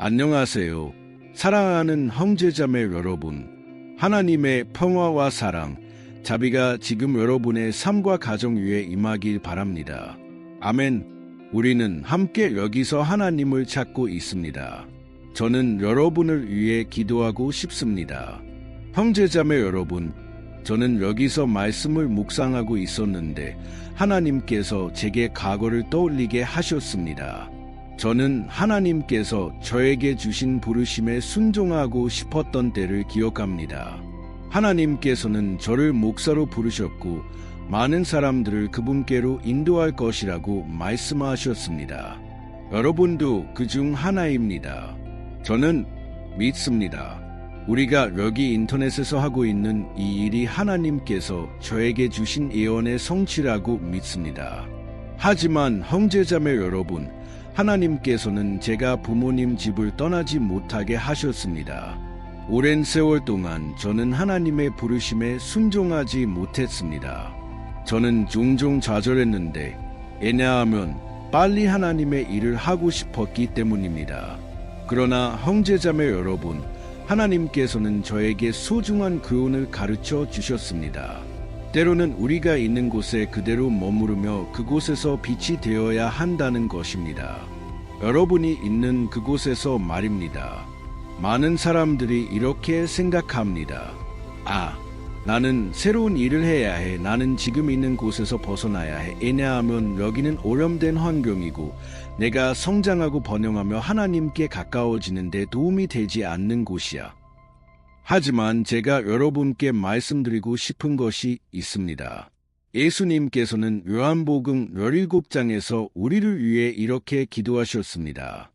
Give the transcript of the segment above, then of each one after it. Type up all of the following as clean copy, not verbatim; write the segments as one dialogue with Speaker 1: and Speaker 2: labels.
Speaker 1: 안녕하세요. 사랑하는 형제자매 여러분. 하나님의 평화와 사랑, 자비가 지금 여러분의 삶과 가정 위에 임하길 바랍니다. 아멘. 우리는 함께 여기서 하나님을 찾고 있습니다. 저는 여러분을 위해 기도하고 싶습니다. 형제자매 여러분, 저는 여기서 말씀을 묵상하고 있었는데 하나님께서 제게 과거를 떠올리게 하셨습니다. 저는 하나님께서 저에게 주신 부르심에 순종하고 싶었던 때를 기억합니다. 하나님께서는 저를 목사로 부르셨고 많은 사람들을 그분께로 인도할 것이라고 말씀하셨습니다. 여러분도 그중 하나입니다. 저는 믿습니다. 우리가 여기 인터넷에서 하고 있는 이 일이 하나님께서 저에게 주신 예언의 성취라고 믿습니다. 하지만 형제자매 여러분, 하나님께서는 제가 부모님 집을 떠나지 못하게 하셨습니다. 오랜 세월 동안 저는 하나님의 부르심에 순종하지 못했습니다. 저는 종종 좌절했는데 왜냐하면 빨리 하나님의 일을 하고 싶었기 때문입니다. 그러나 형제자매 여러분, 하나님께서는 저에게 소중한 교훈을 가르쳐 주셨습니다. 때로는 우리가 있는 곳에 그대로 머무르며 그곳에서 빛이 되어야 한다는 것입니다. 여러분이 있는 그곳에서 말입니다. 많은 사람들이 이렇게 생각합니다. 나는 새로운 일을 해야 해. 나는 지금 있는 곳에서 벗어나야 해. 왜냐하면 여기는 오염된 환경이고 내가 성장하고 번영하며 하나님께 가까워지는 데 도움이 되지 않는 곳이야. 하지만 제가 여러분께 말씀드리고 싶은 것이 있습니다. 예수님께서는 요한복음 17장에서 우리를 위해 이렇게 기도하셨습니다.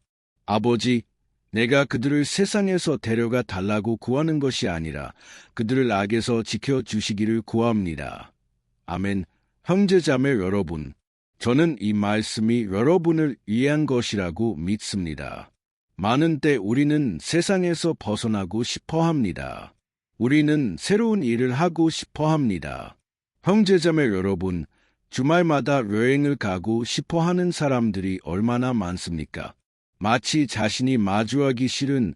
Speaker 1: 아버지, 내가 그들을 세상에서 데려가 달라고 구하는 것이 아니라 그들을 악에서 지켜주시기를 구합니다. 아멘. 형제자매 여러분, 저는 이 말씀이 여러분을 위한 것이라고 믿습니다. 많은 때 우리는 세상에서 벗어나고 싶어 합니다. 우리는 새로운 일을 하고 싶어 합니다. 형제자매 여러분, 주말마다 여행을 가고 싶어 하는 사람들이 얼마나 많습니까? 마치 자신이 마주하기 싫은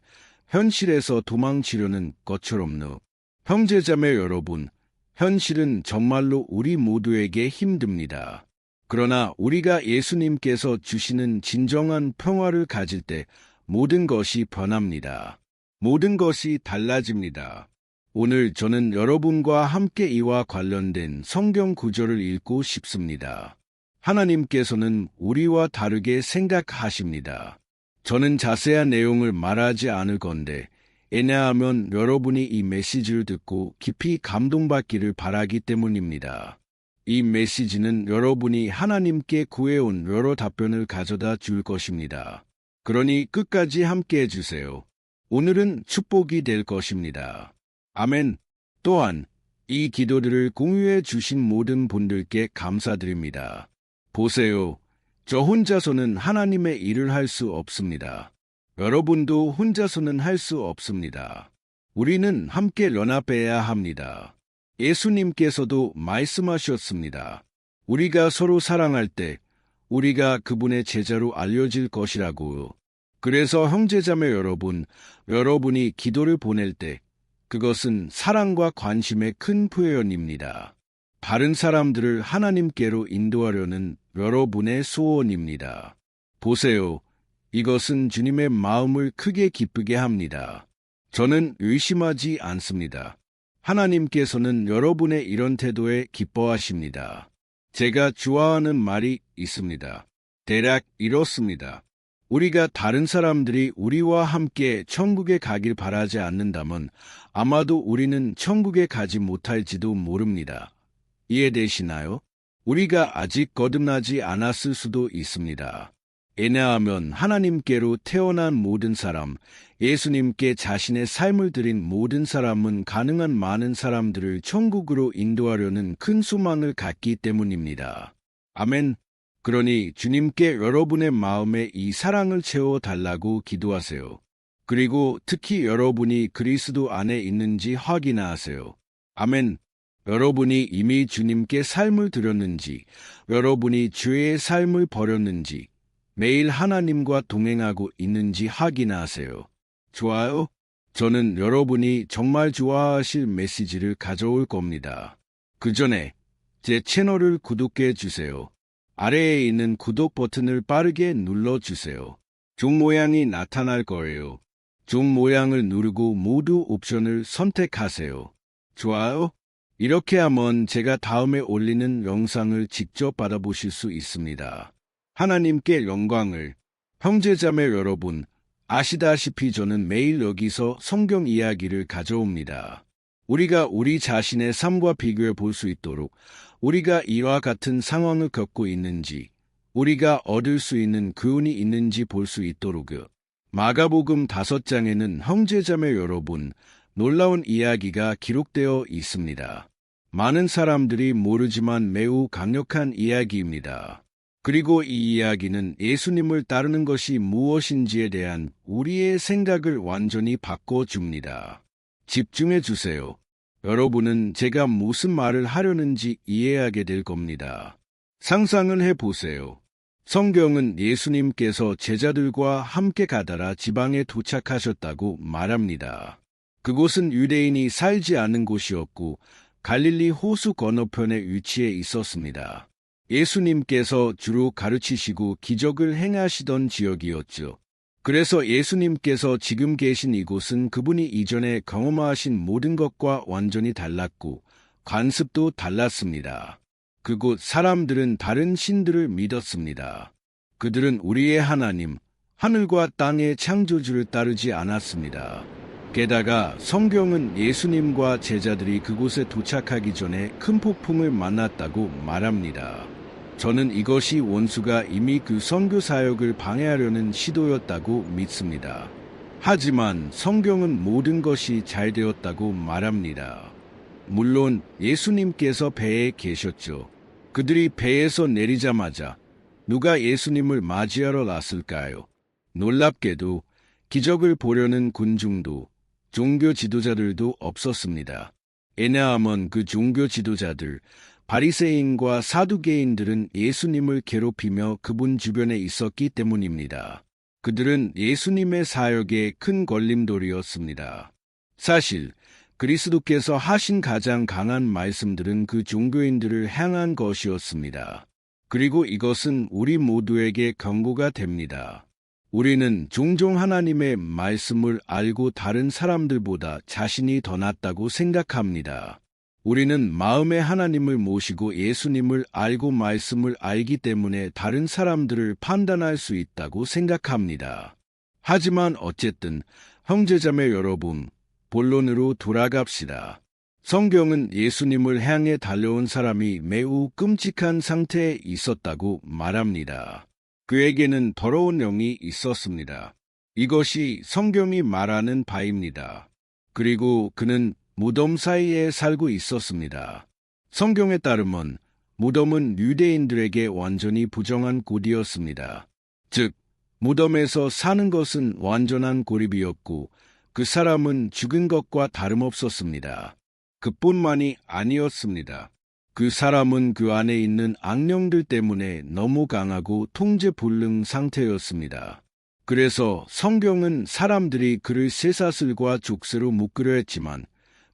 Speaker 1: 현실에서 도망치려는 것처럼요. 형제자매 여러분, 현실은 정말로 우리 모두에게 힘듭니다. 그러나 우리가 예수님께서 주시는 진정한 평화를 가질 때 모든 것이 변합니다. 모든 것이 달라집니다. 오늘 저는 여러분과 함께 이와 관련된 성경 구절을 읽고 싶습니다. 하나님께서는 우리와 다르게 생각하십니다. 저는 자세한 내용을 말하지 않을 건데, 왜냐하면 여러분이 이 메시지를 듣고 깊이 감동받기를 바라기 때문입니다. 이 메시지는 여러분이 하나님께 구해온 여러 답변을 가져다 줄 것입니다. 그러니 끝까지 함께 해주세요. 오늘은 축복이 될 것입니다. 아멘. 또한 이 기도들을 공유해 주신 모든 분들께 감사드립니다. 보세요. 저 혼자서는 하나님의 일을 할 수 없습니다. 여러분도 혼자서는 할 수 없습니다. 우리는 함께 연합해야 합니다. 예수님께서도 말씀하셨습니다. 우리가 서로 사랑할 때 우리가 그분의 제자로 알려질 것이라고요. 그래서 형제자매 여러분, 여러분이 기도를 보낼 때 그것은 사랑과 관심의 큰 표현입니다. 다른 사람들을 하나님께로 인도하려는 여러분의 소원입니다. 보세요. 이것은 주님의 마음을 크게 기쁘게 합니다. 저는 의심하지 않습니다. 하나님께서는 여러분의 이런 태도에 기뻐하십니다. 제가 좋아하는 말이 있습니다. 대략 이렇습니다. 우리가 다른 사람들이 우리와 함께 천국에 가길 바라지 않는다면 아마도 우리는 천국에 가지 못할지도 모릅니다. 이해되시나요? 우리가 아직 거듭나지 않았을 수도 있습니다. 왜냐하면 하나님께로 태어난 모든 사람, 예수님께 자신의 삶을 드린 모든 사람은 가능한 많은 사람들을 천국으로 인도하려는 큰 소망을 갖기 때문입니다. 아멘. 그러니 주님께 여러분의 마음에 이 사랑을 채워달라고 기도하세요. 그리고 특히 여러분이 그리스도 안에 있는지 확인하세요. 아멘. 여러분이 이미 주님께 삶을 드렸는지, 여러분이 죄의 삶을 버렸는지, 매일 하나님과 동행하고 있는지 확인하세요. 좋아요? 저는 여러분이 정말 좋아하실 메시지를 가져올 겁니다. 그 전에 제 채널을 구독해 주세요. 아래에 있는 구독 버튼을 빠르게 눌러주세요. 종 모양이 나타날 거예요. 종 모양을 누르고 모두 옵션을 선택하세요. 좋아요? 이렇게 하면 제가 다음에 올리는 영상을 직접 받아보실 수 있습니다. 하나님께 영광을. 형제자매 여러분, 아시다시피 저는 매일 여기서 성경 이야기를 가져옵니다. 우리가 우리 자신의 삶과 비교해 볼 수 있도록 우리가 이와 같은 상황을 겪고 있는지, 우리가 얻을 수 있는 교훈이 있는지 볼 수 있도록요. 마가복음 5장에는 형제자매 여러분, 놀라운 이야기가 기록되어 있습니다. 많은 사람들이 모르지만 매우 강력한 이야기입니다. 그리고 이 이야기는 예수님을 따르는 것이 무엇인지에 대한 우리의 생각을 완전히 바꿔줍니다. 집중해 주세요. 여러분은 제가 무슨 말을 하려는지 이해하게 될 겁니다. 상상을 해보세요. 성경은 예수님께서 제자들과 함께 가다라 지방에 도착하셨다고 말합니다. 그곳은 유대인이 살지 않는 곳이었고 갈릴리 호수 건너편에 위치해 있었습니다. 예수님께서 주로 가르치시고 기적을 행하시던 지역이었죠. 그래서 예수님께서 지금 계신 이곳은 그분이 이전에 경험하신 모든 것과 완전히 달랐고 관습도 달랐습니다. 그곳 사람들은 다른 신들을 믿었습니다. 그들은 우리의 하나님, 하늘과 땅의 창조주를 따르지 않았습니다. 게다가 성경은 예수님과 제자들이 그곳에 도착하기 전에 큰 폭풍을 만났다고 말합니다. 저는 이것이 원수가 이미 그 선교 사역을 방해하려는 시도였다고 믿습니다. 하지만 성경은 모든 것이 잘 되었다고 말합니다. 물론 예수님께서 배에 계셨죠. 그들이 배에서 내리자마자 누가 예수님을 맞이하러 났을까요? 놀랍게도 기적을 보려는 군중도 종교 지도자들도 없었습니다. 왜냐하면 그 종교 지도자들, 바리새인과 사두개인들은 예수님을 괴롭히며 그분 주변에 있었기 때문입니다. 그들은 예수님의 사역에 큰 걸림돌이었습니다. 사실 그리스도께서 하신 가장 강한 말씀들은 그 종교인들을 향한 것이었습니다. 그리고 이것은 우리 모두에게 경고가 됩니다. 우리는 종종 하나님의 말씀을 알고 다른 사람들보다 자신이 더 낫다고 생각합니다. 우리는 마음에 하나님을 모시고 예수님을 알고 말씀을 알기 때문에 다른 사람들을 판단할 수 있다고 생각합니다. 하지만 어쨌든 형제자매 여러분, 본론으로 돌아갑시다. 성경은 예수님을 향해 달려온 사람이 매우 끔찍한 상태에 있었다고 말합니다. 그에게는 더러운 영이 있었습니다. 이것이 성경이 말하는 바입니다. 그리고 그는 무덤 사이에 살고 있었습니다. 성경에 따르면 무덤은 유대인들에게 완전히 부정한 곳이었습니다. 즉, 무덤에서 사는 것은 완전한 고립이었고 그 사람은 죽은 것과 다름없었습니다. 그뿐만이 아니었습니다. 그 사람은 그 안에 있는 악령들 때문에 너무 강하고 통제불능 상태였습니다. 그래서 성경은 사람들이 그를 쇠사슬과 족쇄로 묶으려 했지만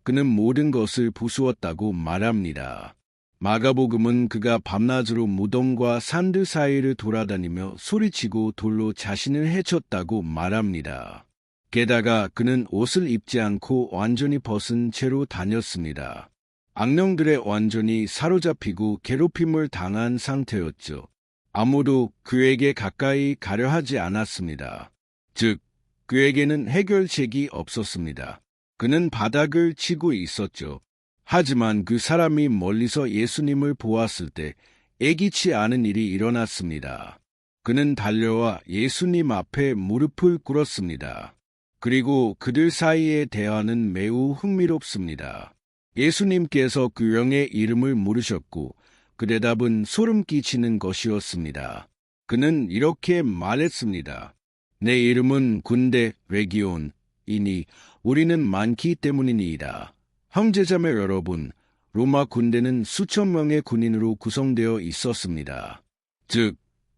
Speaker 1: 그는 모든 것을 부수었다고 말합니다. 마가복음은 그가 밤낮으로 무덤과 산들 사이를 돌아다니며 소리치고 돌로 자신을 해쳤다고 말합니다. 게다가 그는 옷을 입지 않고 완전히 벗은 채로 다녔습니다. 악령들에 완전히 사로잡히고 괴롭힘을 당한 상태였죠. 아무도 그에게 가까이 가려 하지 않았습니다. 즉, 그에게는 해결책이 없었습니다. 그는 바닥을 치고 있었죠. 하지만 그 사람이 멀리서 예수님을 보았을 때 예기치 않은 일이 일어났습니다. 그는 달려와 예수님 앞에 무릎을 꿇었습니다. 그리고 그들 사이의 대화는 매우 흥미롭습니다. 예수님께서 그 영의 이름을 물으셨고 그 대답은 소름 끼치는 것이었습니다. 그는 이렇게 말했습니다. 내 이름은 군대 레기온이니 우리는 많기 때문이니이다. 형제자매 여러분, 로마 군대는 수천 명의 군인으로 구성되어 있었습니다. 즉,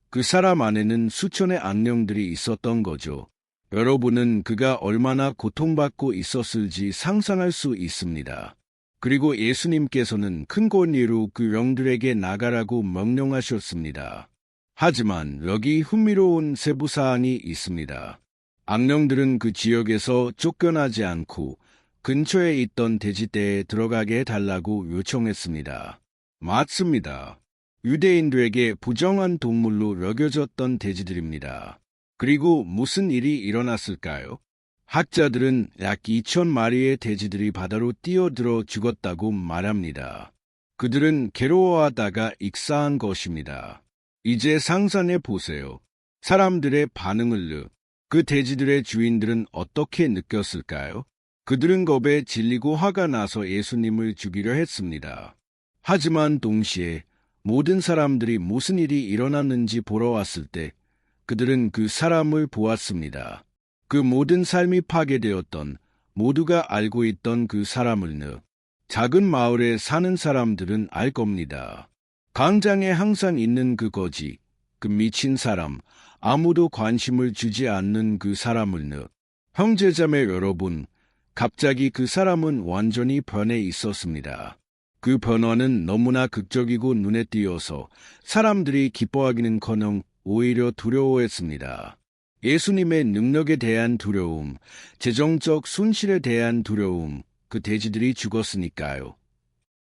Speaker 1: 그 사람 안에는 수천의 악령들이 있었던 거죠. 여러분은 그가 얼마나 고통받고 있었을지 상상할 수 있습니다. 그리고 예수님께서는 큰 권위로 그 영들에게 나가라고 명령하셨습니다. 하지만 여기 흥미로운 세부사항이 있습니다. 악령들은 그 지역에서 쫓겨나지 않고 근처에 있던 돼지떼에 들어가게 해달라고 요청했습니다. 맞습니다. 유대인들에게 부정한 동물로 여겨졌던 돼지들입니다. 그리고 무슨 일이 일어났을까요? 학자들은 약 2,000마리의 돼지들이 바다로 뛰어들어 죽었다고 말합니다. 그들은 괴로워하다가 익사한 것입니다. 이제 상상해 보세요. 사람들의 반응을 그 돼지들의 주인들은 어떻게 느꼈을까요? 그들은 겁에 질리고 화가 나서 예수님을 죽이려 했습니다. 하지만 동시에 모든 사람들이 무슨 일이 일어났는지 보러 왔을 때 그들은 그 사람을 보았습니다. 그 모든 삶이 파괴되었던, 모두가 알고 있던 그 사람을 작은 마을에 사는 사람들은 알 겁니다. 광장에 항상 있는 그 거지, 그 미친 사람, 아무도 관심을 주지 않는 그 사람을 형제자매 여러분, 갑자기 그 사람은 완전히 변해 있었습니다. 그 변화는 너무나 극적이고 눈에 띄어서 사람들이 기뻐하기는커녕 오히려 두려워했습니다. 예수님의 능력에 대한 두려움, 재정적 손실에 대한 두려움, 그 돼지들이 죽었으니까요.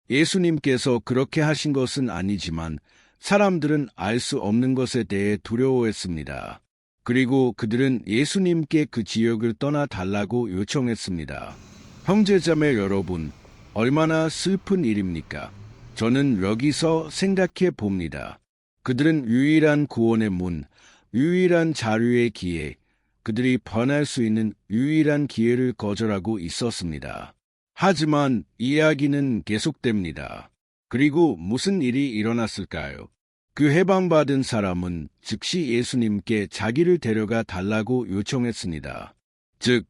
Speaker 1: 예수님께서 그렇게 하신 것은 아니지만 사람들은 알 수 없는 것에 대해 두려워했습니다. 그리고 그들은 예수님께 그 지역을 떠나 달라고 요청했습니다. 형제자매 여러분, 얼마나 슬픈 일입니까? 저는 여기서 생각해 봅니다. 그들은 유일한 구원의 문, 유일한 자유의 기회, 그들이 변할 수 있는 유일한 기회를 거절하고 있었습니다. 하지만 이야기는 계속됩니다. 그리고 무슨 일이 일어났을까요? 그 해방받은 사람은 즉시 예수님께 자기를 데려가 달라고 요청했습니다. 즉,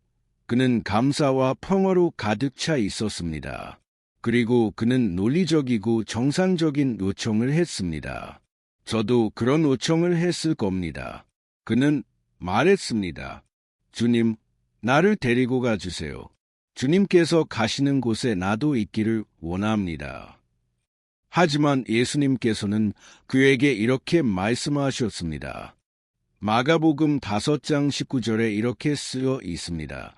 Speaker 1: 그는 감사와 평화로 가득 차 있었습니다. 그리고 그는 논리적이고 정상적인 요청을 했습니다. 저도 그런 요청을 했을 겁니다. 그는 말했습니다. 주님, 나를 데리고 가주세요. 주님께서 가시는 곳에 나도 있기를 원합니다. 하지만 예수님께서는 그에게 이렇게 말씀하셨습니다. 마가복음 5장 19절에 이렇게 쓰여 있습니다.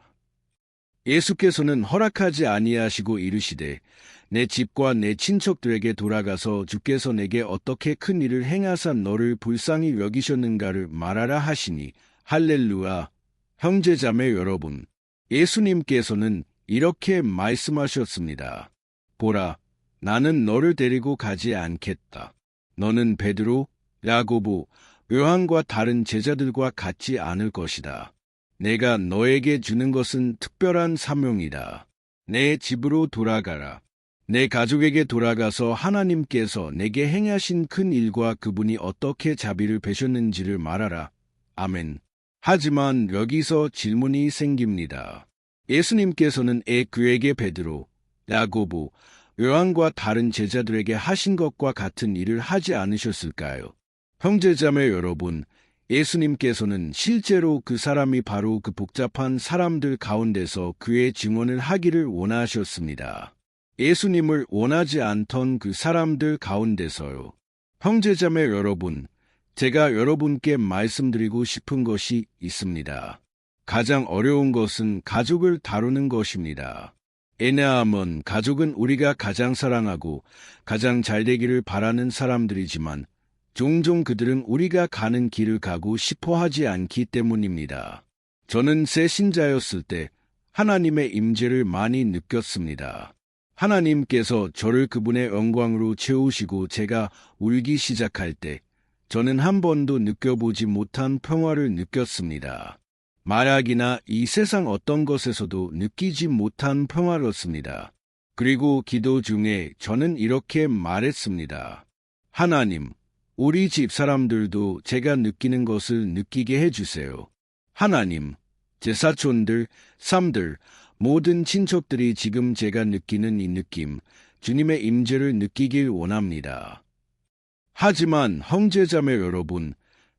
Speaker 1: 예수께서는 허락하지 아니하시고 이르시되 내 집과 내 친척들에게 돌아가서 주께서 내게 어떻게 큰 일을 행하사 너를 불쌍히 여기셨는가를 말하라 하시니 할렐루야. 형제자매 여러분, 예수님께서는 이렇게 말씀하셨습니다. 보라, 나는 너를 데리고 가지 않겠다. 너는 베드로, 야고보, 요한과 다른 제자들과 같지 않을 것이다. 내가 너에게 주는 것은 특별한 사명이다. 내 집으로 돌아가라. 내 가족에게 돌아가서 하나님께서 내게 행하신 큰 일과 그분이 어떻게 자비를 베셨는지를 말하라. 아멘. 하지만 여기서 질문이 생깁니다. 예수님께서는 그에게 베드로, 야고보, 요한과 다른 제자들에게 하신 것과 같은 일을 하지 않으셨을까요? 형제자매 여러분, 예수님께서는 실제로 그 사람이 바로 그 복잡한 사람들 가운데서 그의 증언을 하기를 원하셨습니다. 예수님을 원하지 않던 그 사람들 가운데서요. 형제자매 여러분, 제가 여러분께 말씀드리고 싶은 것이 있습니다. 가장 어려운 것은 가족을 다루는 것입니다. 왜냐하면 가족은 우리가 가장 사랑하고 가장 잘되기를 바라는 사람들이지만 종종 그들은 우리가 가는 길을 가고 싶어 하지 않기 때문입니다. 저는 새 신자였을 때 하나님의 임재를 많이 느꼈습니다. 하나님께서 저를 그분의 영광으로 채우시고 제가 울기 시작할 때 저는 한 번도 느껴보지 못한 평화를 느꼈습니다. 마약이나 이 세상 어떤 것에서도 느끼지 못한 평화였습니다. 그리고 기도 중에 저는 이렇게 말했습니다. 하나님, 우리 집 사람들도 제가 느끼는 것을 느끼게 해주세요. 하나님, 제 사촌들, 삼들, 모든 친척들이 지금 제가 느끼는 이 느낌, 주님의 임재를 느끼길 원합니다. 하지만 형제자매 여러분,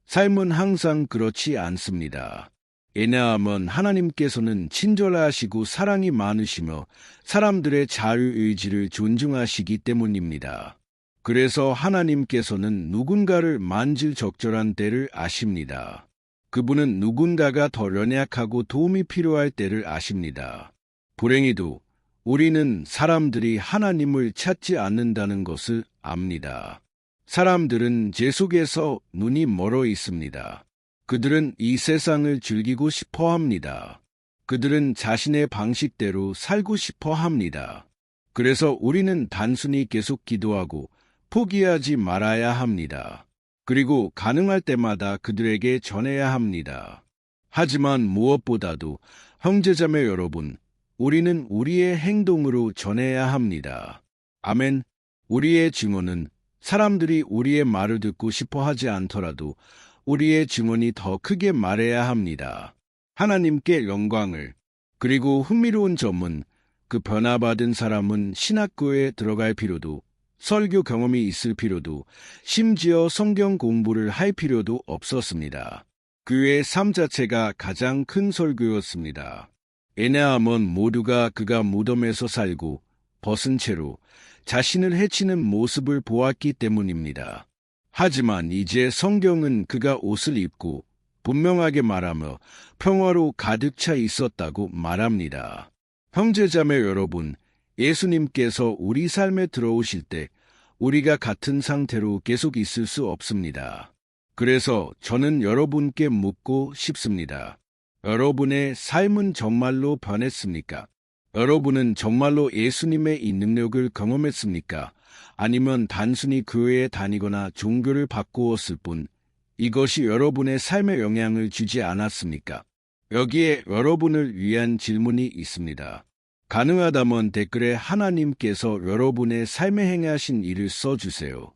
Speaker 1: 삶은 항상 그렇지 않습니다. 왜냐하면 하나님께서는 친절하시고 사랑이 많으시며 사람들의 자유의지를 존중하시기 때문입니다. 그래서 하나님께서는 누군가를 만질 적절한 때를 아십니다. 그분은 누군가가 더 연약하고 도움이 필요할 때를 아십니다. 불행히도 우리는 사람들이 하나님을 찾지 않는다는 것을 압니다. 사람들은 죄 속에서 눈이 멀어 있습니다. 그들은 이 세상을 즐기고 싶어 합니다. 그들은 자신의 방식대로 살고 싶어 합니다. 그래서 우리는 단순히 계속 기도하고 포기하지 말아야 합니다. 그리고 가능할 때마다 그들에게 전해야 합니다. 하지만 무엇보다도 형제자매 여러분, 우리는 우리의 행동으로 전해야 합니다. 아멘. 우리의 증언은 사람들이 우리의 말을 듣고 싶어 하지 않더라도 우리의 증언이 더 크게 말해야 합니다. 하나님께 영광을. 그리고 흥미로운 점은 그 변화받은 사람은 신학교에 들어갈 필요도, 설교 경험이 있을 필요도, 심지어 성경 공부를 할 필요도 없었습니다. 그의 삶 자체가 가장 큰 설교였습니다. 왜냐하면 모두가 그가 무덤에서 살고 벗은 채로 자신을 해치는 모습을 보았기 때문입니다. 하지만 이제 성경은 그가 옷을 입고 분명하게 말하며 평화로 가득 차 있었다고 말합니다. 형제자매 여러분, 예수님께서 우리 삶에 들어오실 때 우리가 같은 상태로 계속 있을 수 없습니다. 그래서 저는 여러분께 묻고 싶습니다. 여러분의 삶은 정말로 변했습니까? 여러분은 정말로 예수님의 이 능력을 경험했습니까? 아니면 단순히 교회에 다니거나 종교를 바꾸었을 뿐 이것이 여러분의 삶에 영향을 주지 않았습니까? 여기에 여러분을 위한 질문이 있습니다. 가능하다면 댓글에 하나님께서 여러분의 삶에 행하신 일을 써주세요.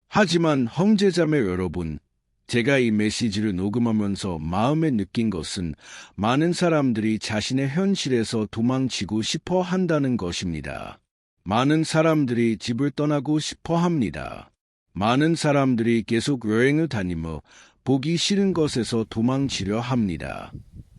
Speaker 1: 하지만 형제자매 여러분, 제가 이 메시지를 녹음하면서 마음에 느낀 것은 많은 사람들이 자신의 현실에서 도망치고 싶어 한다는 것입니다. 많은 사람들이 집을 떠나고 싶어 합니다. 많은 사람들이 계속 여행을 다니며 보기 싫은 것에서 도망치려 합니다.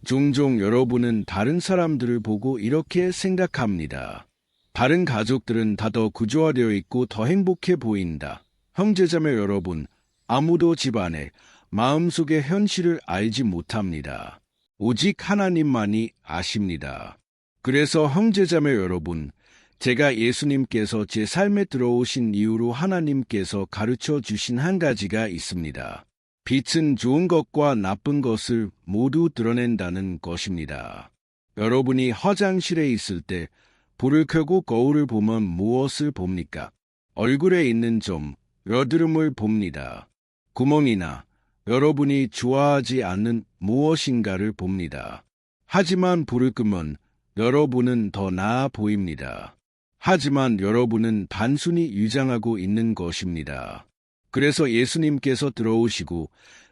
Speaker 1: 종종 여러분은 다른 사람들을 보고 이렇게 생각합니다. 다른 가족들은 다 더 구조화되어 있고 더 행복해 보인다. 형제자매 여러분, 아무도 집안의 마음속의 현실을 알지 못합니다. 오직 하나님만이 아십니다. 그래서 형제자매 여러분, 제가 예수님께서 제 삶에 들어오신 이후로 하나님께서 가르쳐 주신 한 가지가 있습니다. 빛은 좋은 것과 나쁜 것을 모두 드러낸다는 것입니다. 여러분이 화장실에 있을 때 불을 켜고 거울을 보면 무엇을 봅니까? 얼굴에 있는 점, 여드름을 봅니다. 구멍이나 여러분이 좋아하지 않는 무엇인가를 봅니다. 하지만 불을 끄면 여러분은 더 나아 보입니다. 하지만 여러분은 단순히 위장하고 있는 것입니다. 그래서 예수님께서 들어오시고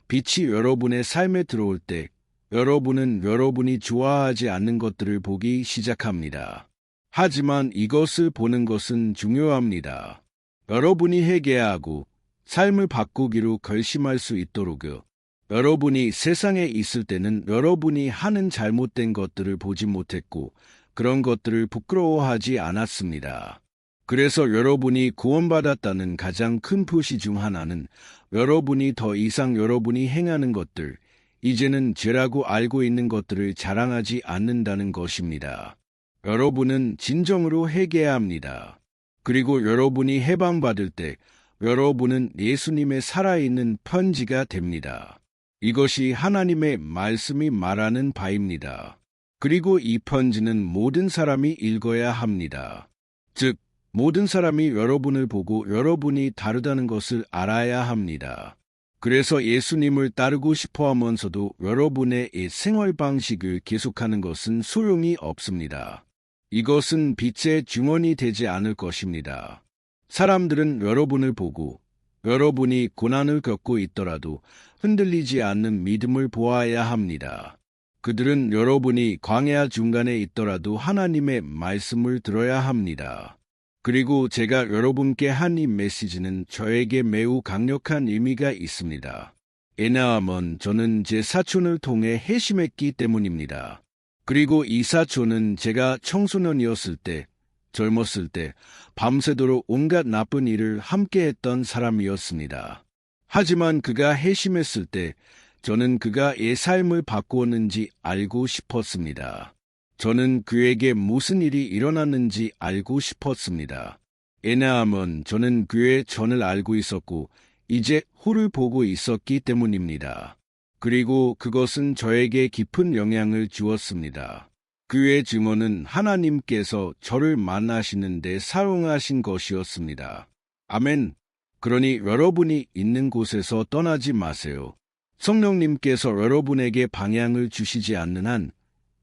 Speaker 1: 빛이 여러분의 삶에 들어올 때 여러분은 여러분이 좋아하지 않는 것들을 보기 시작합니다. 하지만 이것을 보는 것은 중요합니다. 여러분이 회개하고 삶을 바꾸기로 결심할 수 있도록요. 여러분이 세상에 있을 때는 여러분이 하는 잘못된 것들을 보지 못했고 그런 것들을 부끄러워하지 않았습니다. 그래서 여러분이 구원받았다는 가장 큰 표시 중 하나는 여러분이 더 이상 여러분이 행하는 것들, 이제는 죄라고 알고 있는 것들을 자랑하지 않는다는 것입니다. 여러분은 진정으로 회개해야 합니다. 그리고 여러분이 해방받을 때 여러분은 예수님의 살아있는 편지가 됩니다. 이것이 하나님의 말씀이 말하는 바입니다. 그리고 이 편지는 모든 사람이 읽어야 합니다. 즉, 모든 사람이 여러분을 보고 여러분이 다르다는 것을 알아야 합니다. 그래서 예수님을 따르고 싶어 하면서도 여러분의 이 생활 방식을 계속하는 것은 소용이 없습니다. 이것은 빛의 증언이 되지 않을 것입니다. 사람들은 여러분을 보고 여러분이 고난을 겪고 있더라도 흔들리지 않는 믿음을 보아야 합니다. 그들은 여러분이 광야 중간에 있더라도 하나님의 말씀을 들어야 합니다. 그리고 제가 여러분께 한 이 메시지는 저에게 매우 강력한 의미가 있습니다. 왜냐하면 저는 제 사촌을 통해 회심했기 때문입니다. 그리고 이 사촌은 제가 청소년이었을 때, 젊었을 때 밤새도록 온갖 나쁜 일을 함께했던 사람이었습니다. 하지만 그가 회심했을 때 저는 그가 의 삶을 바꾸었는지 알고 싶었습니다. 저는 그에게 무슨 일이 일어났는지 알고 싶었습니다. 왜냐하면 저는 그의 전을 알고 있었고 이제 후를 보고 있었기 때문입니다. 그리고 그것은 저에게 깊은 영향을 주었습니다. 그의 증언은 하나님께서 저를 만나시는 데 사용하신 것이었습니다. 아멘. 그러니 여러분이 있는 곳에서 떠나지 마세요. 성령님께서 여러분에게 방향을 주시지 않는 한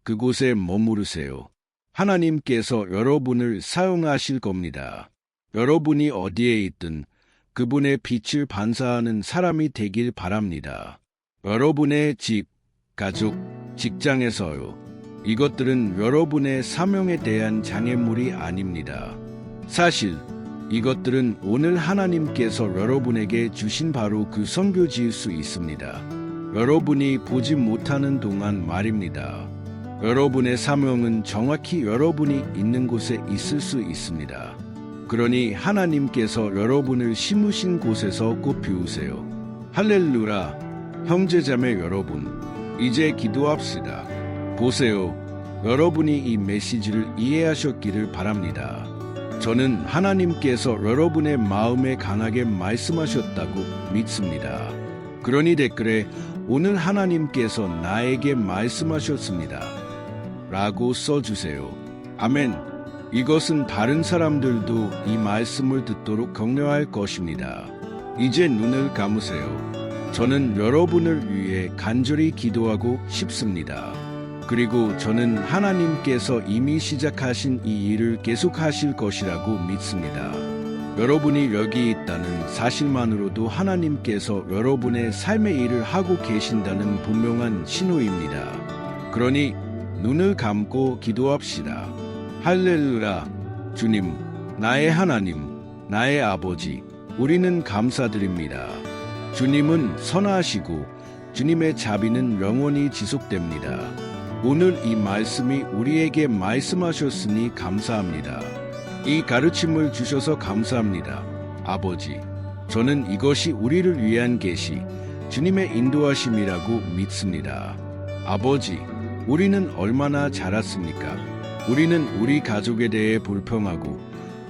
Speaker 1: 그곳에 머무르세요. 하나님께서 여러분을 사용하실 겁니다. 여러분이 어디에 있든 그분의 빛을 반사하는 사람이 되길 바랍니다. 여러분의 집, 가족, 직장에서요. 이것들은 여러분의 사명에 대한 장애물이 아닙니다. 사실 이것들은 오늘 하나님께서 여러분에게 주신 바로 그 선교지일 수 있습니다. 여러분이 보지 못하는 동안 말입니다. 여러분의 사명은 정확히 여러분이 있는 곳에 있을 수 있습니다. 그러니 하나님께서 여러분을 심으신 곳에서 꼭 비우세요. 할렐루야, 형제자매 여러분, 이제 기도합시다. 보세요, 여러분이 이 메시지를 이해하셨기를 바랍니다. 저는 하나님께서 여러분의 마음에 강하게 말씀하셨다고 믿습니다. 그러니 댓글에 오늘 하나님께서 나에게 말씀하셨습니다. 라고 써주세요. 아멘. 이것은 다른 사람들도 이 말씀을 듣도록 격려할 것입니다. 이제 눈을 감으세요. 저는 여러분을 위해 간절히 기도하고 싶습니다. 그리고 저는 하나님께서 이미 시작하신 이 일을 계속하실 것이라고 믿습니다. 여러분이 여기 있다는 사실만으로도 하나님께서 여러분의 삶의 일을 하고 계신다는 분명한 신호입니다. 그러니 눈을 감고 기도합시다. 할렐루야, 주님, 나의 하나님, 나의 아버지, 우리는 감사드립니다. 주님은 선하시고 주님의 자비는 영원히 지속됩니다. 오늘 이 말씀이 우리에게 말씀하셨으니 감사합니다. 이 가르침을 주셔서 감사합니다. 아버지, 저는 이것이 우리를 위한 계시, 주님의 인도하심이라고 믿습니다. 아버지, 우리는 얼마나 자랐습니까? 우리는 우리 가족에 대해 불평하고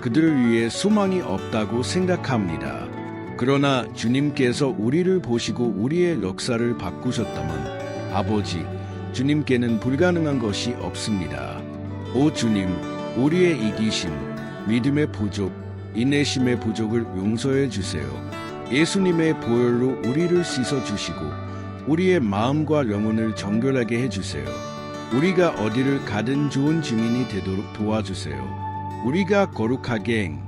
Speaker 1: 그들을 위해 소망이 없다고 생각합니다. 그러나 주님께서 우리를 보시고 우리의 역사를 바꾸셨다면 아버지, 주님께는 불가능한 것이 없습니다. 오 주님, 우리의 이기심, 믿음의 부족, 인내심의 부족을 용서해 주세요. 예수님의 보혈로 우리를 씻어 주시고 우리의 마음과 영혼을 정결하게 해주세요. 우리가 어디를 가든 좋은 증인이 되도록 도와주세요. 우리가 거룩하게